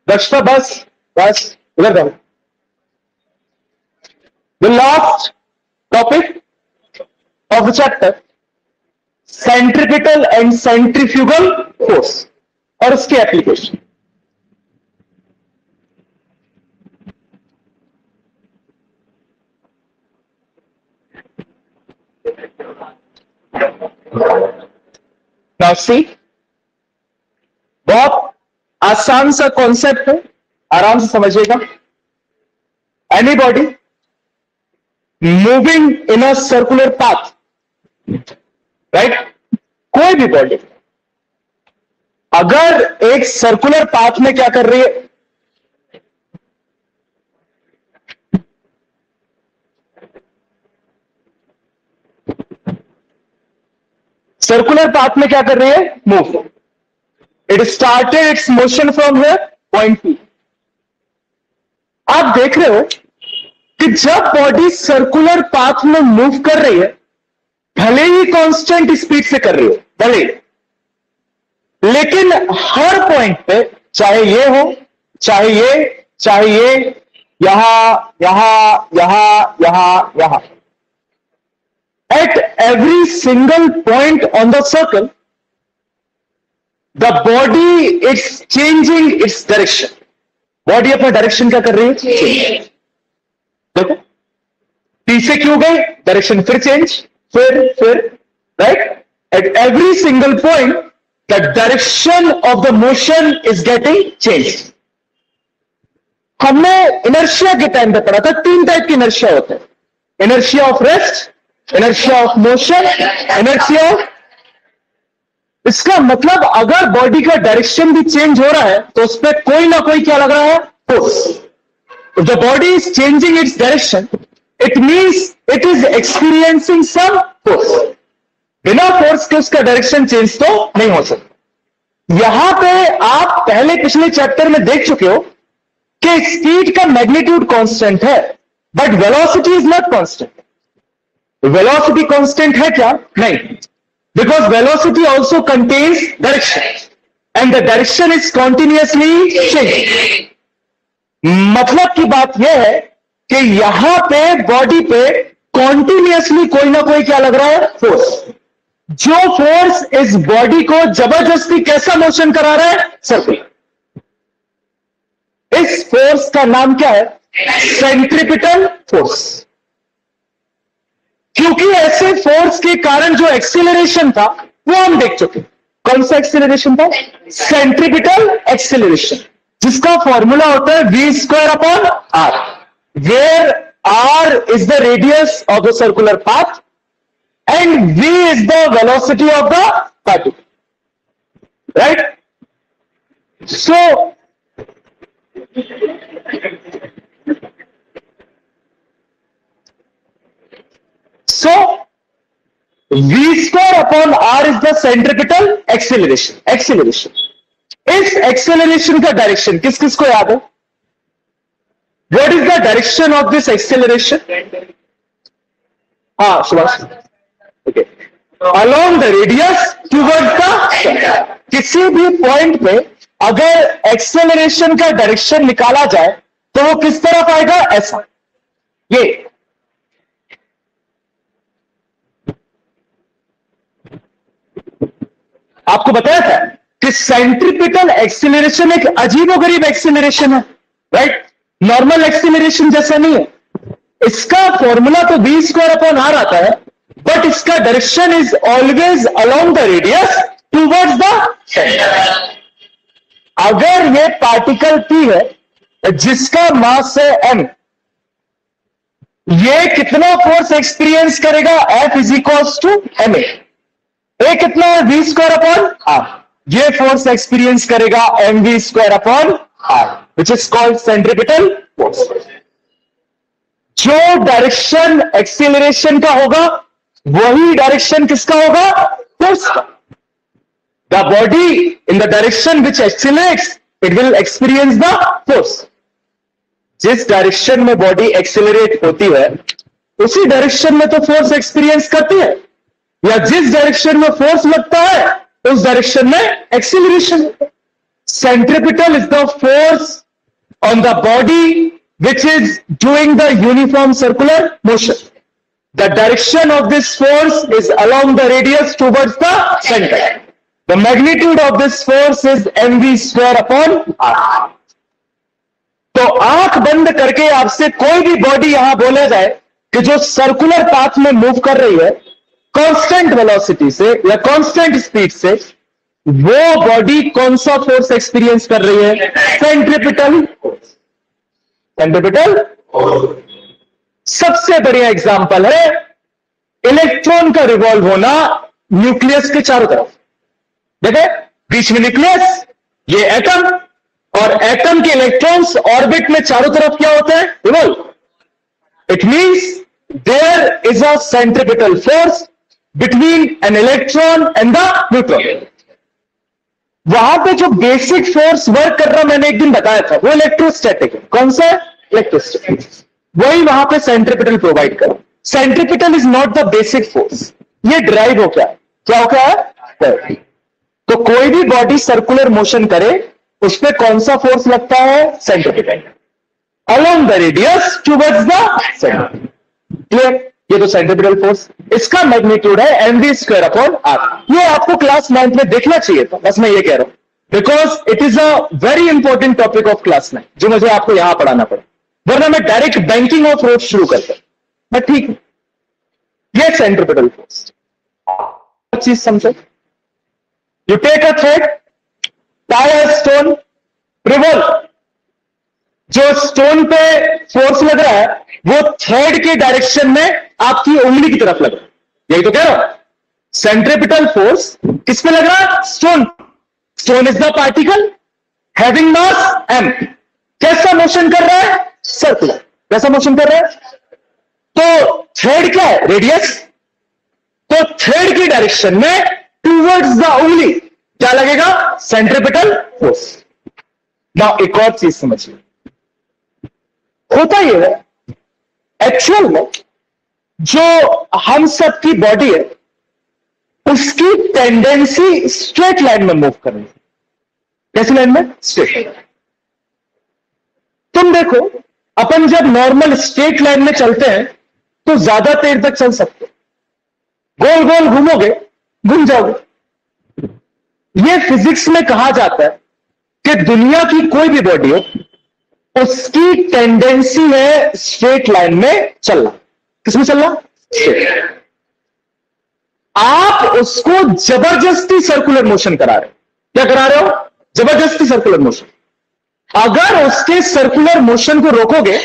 दक्षता बस बस उधर जाओ। The last topic of the chapter, centripetal and centrifugal force और उसकी एप्लीकेशन। नाउ सी, बहुत आसान सा कॉन्सेप्ट है, आराम से समझिएगा। Any body moving in a circular path, right, कोई भी बॉडी अगर एक सर्कुलर पाथ में क्या कर रही है, सर्कुलर पाथ में क्या कर रही है, move. It started it's motion from here point P. आप देख रहे हो कि जब बॉडी सर्कुलर पाथ में मूव कर रही है, भले ही कांस्टेंट स्पीड से कर रही हो, भले, लेकिन हर पॉइंट पे, चाहे ये हो, चाहे ये, यहां यहां यहां यहां यहां, at every single point on the circle, the body is changing its direction. Body अपना डायरेक्शन क्या कर रही है, देखो पी से क्यों गई, डायरेक्शन फिर चेंज, फिर right, at every single point the direction of the motion is getting change. हमने इनर्शिया के टाइम पे पढ़ा था, 3 टाइप की इनर्शिया होते हैं, inertia of rest, inertia of motion, inertia of. इसका मतलब अगर बॉडी का डायरेक्शन भी चेंज हो रहा है तो उस पर कोई ना कोई क्या लग रहा है, force. The body is changing its direction, it means it is experiencing some force. बिना फोर्स के उसका डायरेक्शन चेंज तो नहीं हो सकता। यहां पे आप पहले पिछले चैप्टर में देख चुके हो कि स्पीड का मैग्नीट्यूड कांस्टेंट है, but velocity is not constant. Velocity constant है क्या, नहीं, because velocity also contains direction and the direction is continuously changing. मतलब की बात यह है कि यहां पे बॉडी पे कॉन्टिन्यूअसली कोई ना कोई क्या लग रहा है, फोर्स। जो फोर्स इस बॉडी को जबरदस्ती कैसा मोशन करा रहा है, सर्कुलर। इस फोर्स का नाम क्या है, सेंट्रीपिटल फोर्स। क्योंकि ऐसे फोर्स के कारण जो एक्सीलरेशन था वो हम देख चुके। कौन सा एक्सीलरेशन था, सेंट्रीपिटल एक्सीलरेशन, जिसका फॉर्मूला होता है v²/r, where r is the radius of the circular path and v is the velocity of the particle, right. So v²/r is the centripetal acceleration. इस एक्सेलरेशन का डायरेक्शन किस किस को याद है, what is the direction of this acceleration, हाँ Subhash, okay, along the radius towards the. किसी भी पॉइंट पे अगर एक्सेलरेशन का डायरेक्शन निकाला जाए तो वो किस तरफ आएगा, ऐसा, ये। आपको बताया था कि सेंट्रीपिटल एक्सीलरेशन एक अजीबोगरीब एक्सीलरेशन है, राइट, नॉर्मल एक्सीलरेशन जैसा नहीं है। इसका फॉर्मूला तो v²/r आता है, बट इसका direction is always along the radius towards the centre. अगर ये पार्टिकल p है जिसका मास है m, ये कितना फोर्स एक्सपीरियंस करेगा, F = ma। ए कितना है, v²/r, ये फोर्स एक्सपीरियंस करेगा mv²/r, which is called centripetal force. जो डायरेक्शन एक्सीलरेशन का होगा वही डायरेक्शन किसका होगा, फोर्स का। The body in the direction which accelerates it will experience the force. जिस डायरेक्शन में बॉडी एक्सिलरेट होती है उसी डायरेक्शन में तो फोर्स एक्सपीरियंस करती है, या जिस डायरेक्शन में फोर्स लगता है उस डायरेक्शन में acceleration. Centripetal is the force on the body which is doing the uniform circular motion. The direction of this force is along the radius towards the center. The magnitude of this force is mv square upon r. तो आंख बंद करके आपसे कोई भी body यहां बोला जाए कि जो सर्कुलर पाथ में मूव कर रही है कांस्टेंट वेलोसिटी से या कांस्टेंट स्पीड से, वो बॉडी कौन सा फोर्स एक्सपीरियंस कर रही है? Centripetal force. सेंट्रिपिटल। सबसे बढ़िया एग्जांपल है इलेक्ट्रॉन का रिवॉल्व होना न्यूक्लियस के चारों तरफ। देखे बीच में न्यूक्लियस, ये एटम, और एटम के इलेक्ट्रॉन्स ऑर्बिट में चारों तरफ क्या होता है? Revolve. It means there is a centripetal force between an electron and the neutron. वहां पे जो बेसिक फोर्स वर्क कर रहा मैंने एक दिन बताया था वो इलेक्ट्रोस्टैटिक है। कौन सा? इलेक्ट्रोस्टैटिक। वही वहां पे सेंट्रिपिटल प्रोवाइड कर। Centripetal is not the basic force, ये ड्राइव हो क्या है? तो कोई भी बॉडी सर्कुलर मोशन करे उस पर कौन सा फोर्स लगता है? Centripetal, along the radius towards the centre. Clear? ये तो सेंट्रिपिटल फोर्स, इसका मैग्नीट्यूड है mv स्क्वायर अपॉन r। ये आपको क्लास 9 में देखना चाहिए था, बस मैं ये कह रहा हूं, because it is a very important topic of class 9 जो मुझे आपको यहां पढ़ाना पड़ा, वरना मैं डायरेक्ट बैंकिंग ऑफ रोड शुरू करता मैं। ठीक है, ये सेंट्रिपिटल फोर्स। चीज समझो, you take a thread, tie a stone, revolve. जो स्टोन पे फोर्स लग रहा है वो थ्रेड के डायरेक्शन में आपकी उंगली की तरफ लग रहा है, यही तो कह रहा हूं। सेंट्रिपिटल फोर्स किस पे लग रहा है? Stone. Stone is the particle having mass m। कैसा मोशन कर रहा है? सर्कुलर। कैसा मोशन कर रहा है? तो थ्रेड क्या है? रेडियस। तो थ्रेड की डायरेक्शन में टूवर्ड्स द उंगली क्या लगेगा? Centripetal force. नाउ एक और चीज समझिए, होता यह है एक्चुअल में जो हम सब की बॉडी है उसकी टेंडेंसी स्ट्रेट लाइन में मूव करनी है। कैसी लाइन में? स्ट्रेट। तुम देखो, अपन जब नॉर्मल स्ट्रेट लाइन में चलते हैं तो ज्यादा देर तक चल सकते, गोल गोल घूमोगे घूम जाओगे। यह फिजिक्स में कहा जाता है कि दुनिया की कोई भी बॉडी हो उसकी टेंडेंसी है स्ट्रेट लाइन में चलना। किसमें चलना? स्ट्रेट। आप उसको जबरदस्ती सर्कुलर मोशन करा रहे हो। क्या करा रहे हो? जबरदस्ती सर्कुलर मोशन। अगर उसके सर्कुलर मोशन को रोकोगे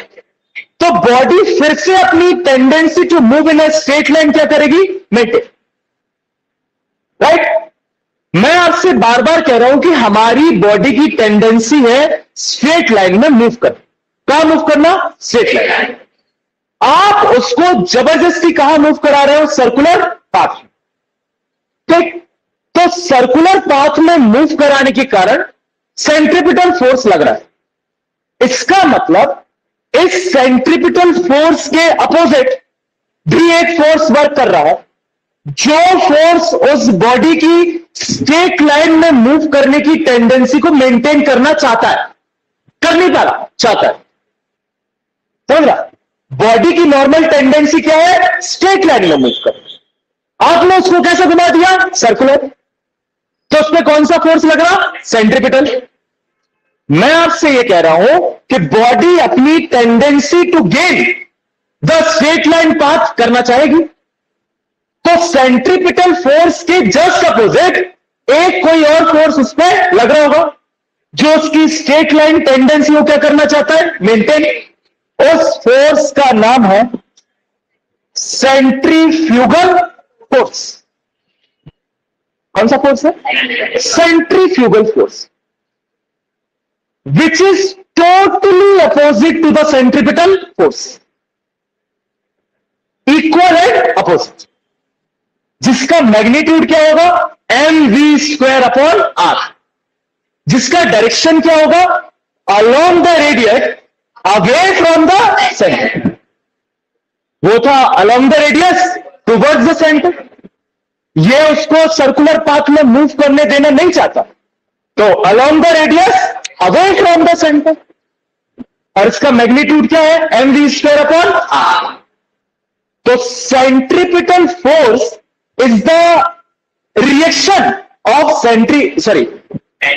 तो बॉडी फिर से अपनी tendency to move in a straight line क्या करेगी? मेंटेन। राइट? मैं आपसे बार बार कह रहा हूं कि हमारी बॉडी की टेंडेंसी है स्ट्रेट लाइन में मूव करना। कहां मूव करना? Straight line. आप उसको जबरदस्ती कहां मूव करा रहे हो? Circular path. ठीक? तो सर्कुलर पाथ में मूव कराने के कारण सेंट्रिपिटल फोर्स लग रहा है। इसका मतलब इस सेंट्रिपिटल फोर्स के अपोजिट भी एक फोर्स वर्क कर रहा है, जो फोर्स उस बॉडी की स्ट्रेट लाइन में मूव करने की टेंडेंसी को मेंटेन करना चाहता है, कर नहीं पा रहा, चाहता है। समझ रहा? बॉडी की नॉर्मल टेंडेंसी क्या है? स्ट्रेट लाइन में मूव कर। आपने उसको कैसे घुमा दिया? सर्कुलर। तो उसमें कौन सा फोर्स लग रहा? सेंट्रिपिटल। मैं आपसे यह कह रहा हूं कि बॉडी अपनी tendency to gain the straight line path करना चाहेगी, तो सेंट्रिपिटल फोर्स के जस्ट अपोजिट एक कोई और फोर्स उस पर लग रहा होगा जो उसकी स्ट्रेट लाइन टेंडेंसी को क्या करना चाहता है? मेंटेन। उस फोर्स का नाम है सेंट्रीफ्यूगल फोर्स। कौन सा फोर्स है? Centrifugal force, which is totally opposite to the centripetal force. Equal and opposite. जिसका मैग्नीट्यूड क्या होगा, mv²/r, जिसका डायरेक्शन क्या होगा, along the radius away from the centre. वो था along the radius towards the centre, ये उसको सर्कुलर पाथ में मूव करने देना नहीं चाहता, तो along the radius away from the centre, और इसका मैग्नीट्यूड क्या है, mv²/r। तो centripetal force is the reaction of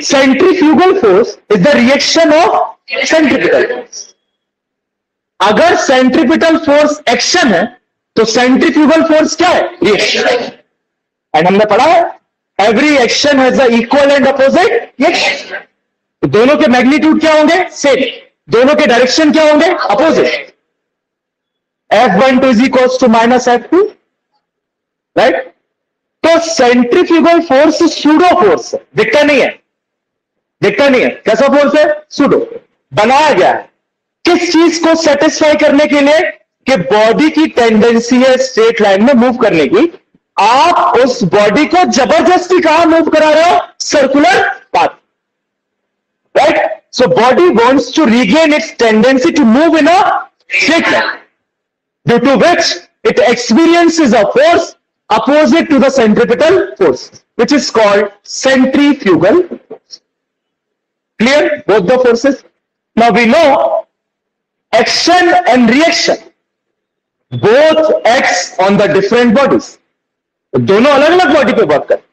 centrifugal force is the reaction of centripetal force. अगर सेंट्रीपिटल फोर्स एक्शन है तो सेंट्रीफ्यूगल फोर्स क्या है, रिएक्शन। एंड हमने पढ़ा है every action has a equal and opposite reaction. दोनों के मैग्नीट्यूड क्या होंगे, सेम, दोनों के डायरेक्शन क्या होंगे, opposite. F12 is equal to -F2, right. तो सेंट्रीफ्यूगल फोर्स सूडो फोर्स है, दिखता नहीं है, दिखता नहीं है, कैसा फोर्स है, सूडो। बनाया गया है किस चीज को सेटिस्फाई करने के लिए, कि बॉडी की टेंडेंसी है स्ट्रेट लाइन में मूव करने की, आप उस बॉडी को जबरदस्ती कहां मूव करा रहे हो, circular path, right. So body wants to regain its tendency to move in a straight line, due to which it experiences a force opposite to the centripetal force, which is called centrifugal force. Clear? Both the forces. Now we know action and reaction both acts on the different bodies. दोनों अलग अलग body पे work करते।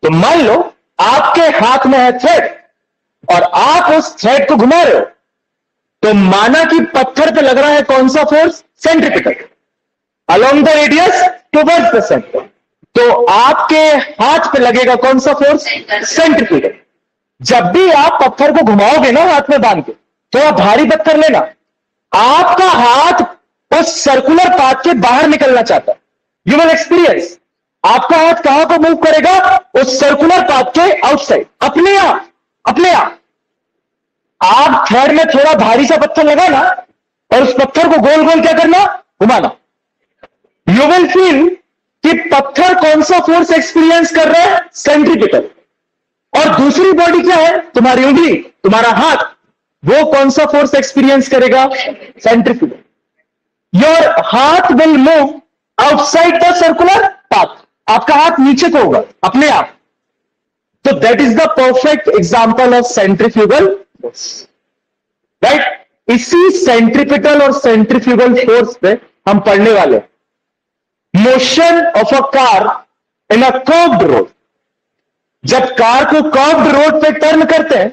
तो मान लो आपके हाथ में है थ्रेड और आप उस थ्रेड को घुमा रहे हो, तो माना कि पत्थर पे लग रहा है कौन सा force, centripetal, along the radius towards the centre. तो आपके हाथ पे लगेगा कौन सा फोर्स, सेंट्रीपिटल। जब भी आप पत्थर को घुमाओगे ना हाथ में बांध के, थोड़ा भारी पत्थर लेना, आपका हाथ उस सर्कुलर पाथ के बाहर निकलना चाहता है। यू विल एक्सपीरियंस आपका हाथ कहां को मूव करेगा, उस सर्कुलर पाथ के आउटसाइड, अपने आप, अपने आप। आप थ्रेड में थोड़ा भारी सा पत्थर लगाना और उस पत्थर को गोल गोल क्या करना, घुमाना। यू विल फील कि पत्थर कौन सा फोर्स एक्सपीरियंस कर रहा है, सेंट्रीपिटल, और दूसरी बॉडी क्या है, तुम्हारी उंगली, तुम्हारा हाथ, वो कौन सा फोर्स एक्सपीरियंस करेगा, सेंट्रीफ्यूगल। योर हाथ will move outside the circular path, आपका हाथ नीचे को होगा अपने आप। तो that is the perfect example of centrifugal force, right. इसी सेंट्रीपिटल और सेंट्रीफ्यूगल फोर्स पे हम पढ़ने वाले। Motion of a car in a curved road, जब कार को कर्व्ड रोड पे टर्न करते हैं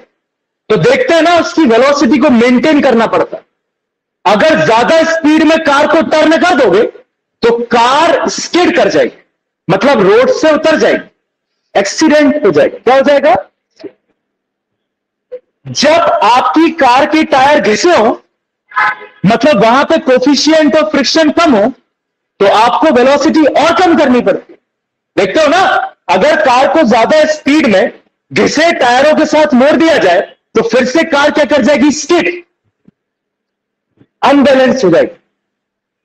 तो देखते हैं ना उसकी वेलोसिटी को मेंटेन करना पड़ता है। अगर ज्यादा स्पीड में कार को टर्न कर दोगे तो कार स्किड कर जाएगी, मतलब रोड से उतर जाएगी, एक्सीडेंट हो जाएगा। क्या हो जाएगा, जब आपकी कार के टायर घिसे हो, मतलब वहां पे कोफिशिएंट ऑफ फ्रिक्शन कम हो, तो आपको वेलोसिटी और कम करनी पड़ती है। देखते हो ना, अगर कार को ज्यादा स्पीड में घिसे टायरों के साथ मोड़ दिया जाए तो फिर से कार क्या कर जाएगी, स्किड, अनबैलेंस हो जाएगी।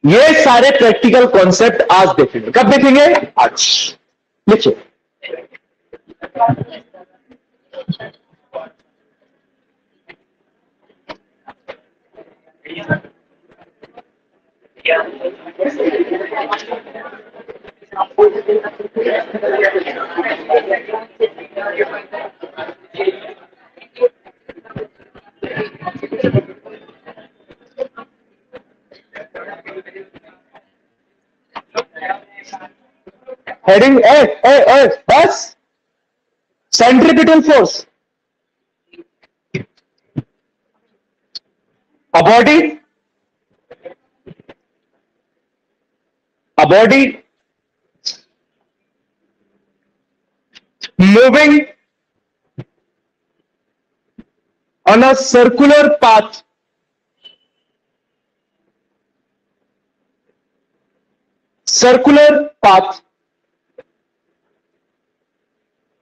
ये सारे प्रैक्टिकल कॉन्सेप्ट आज देखेंगे। कब देखेंगे, आज। लिखिए, हेडिंग ए, बस centripetal force, a body moving on a circular path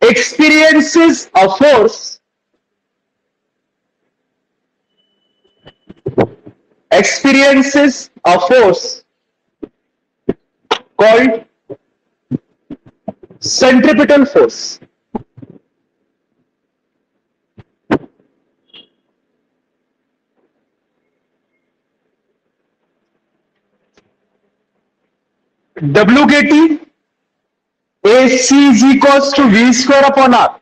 experiences a force called centripetal force. W के T AC is equals to V square upon R.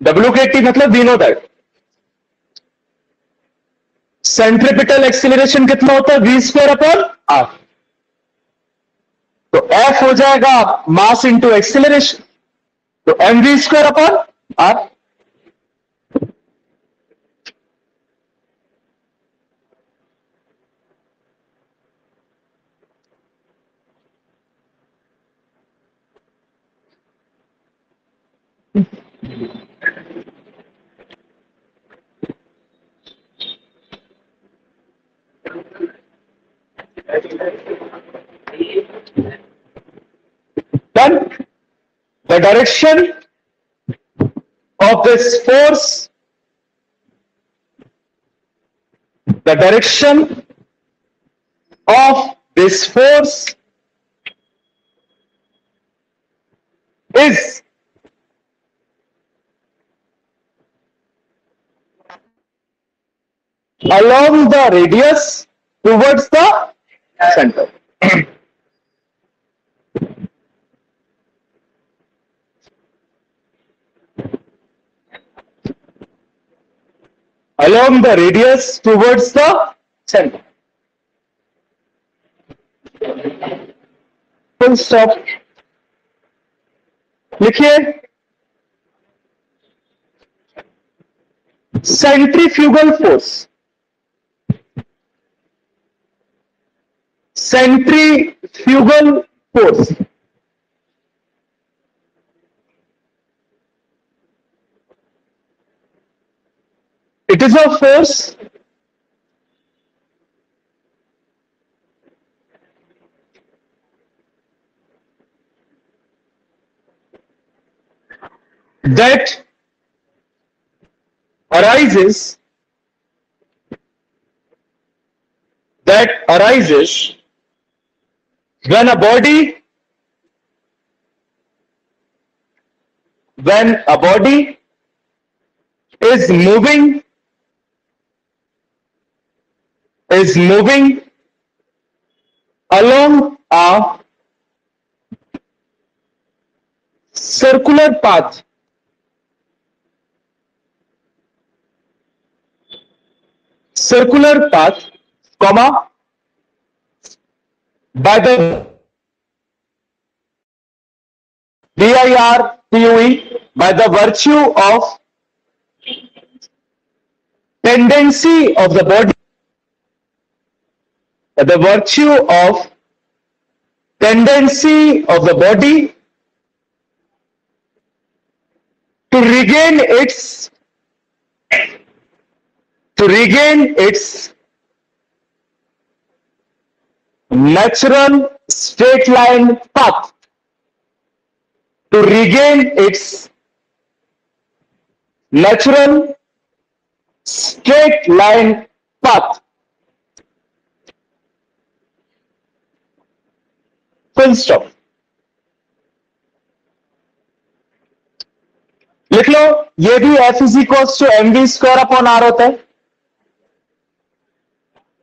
W के टी मतलब we know that centripetal acceleration कितना होता है V square upon R. तो F हो जाएगा मास इंटू एक्सिलरेशन, तो mv square upon R. Then the direction of this force, the direction of this force is along the radius towards the center. Along the radius towards the center. Full stop. लिखिए centrifugal force, centrifugal force it is a force that arises when a body is moving along a circular path comma by the DIRPUE by the virtue of tendency of the body, by the virtue of tendency of the body to regain its natural straight line path, to regain its natural straight line path. Full stop. लिख लो, ये भी F is equals to mv square upon R होता है.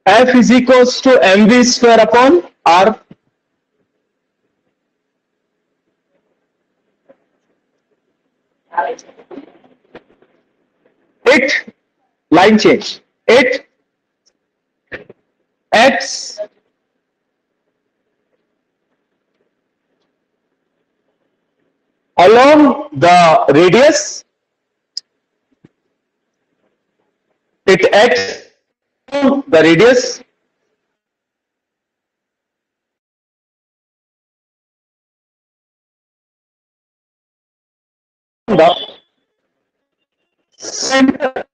F is equals to mv square upon R. It line change. It acts along the radius. It acts along the radius the center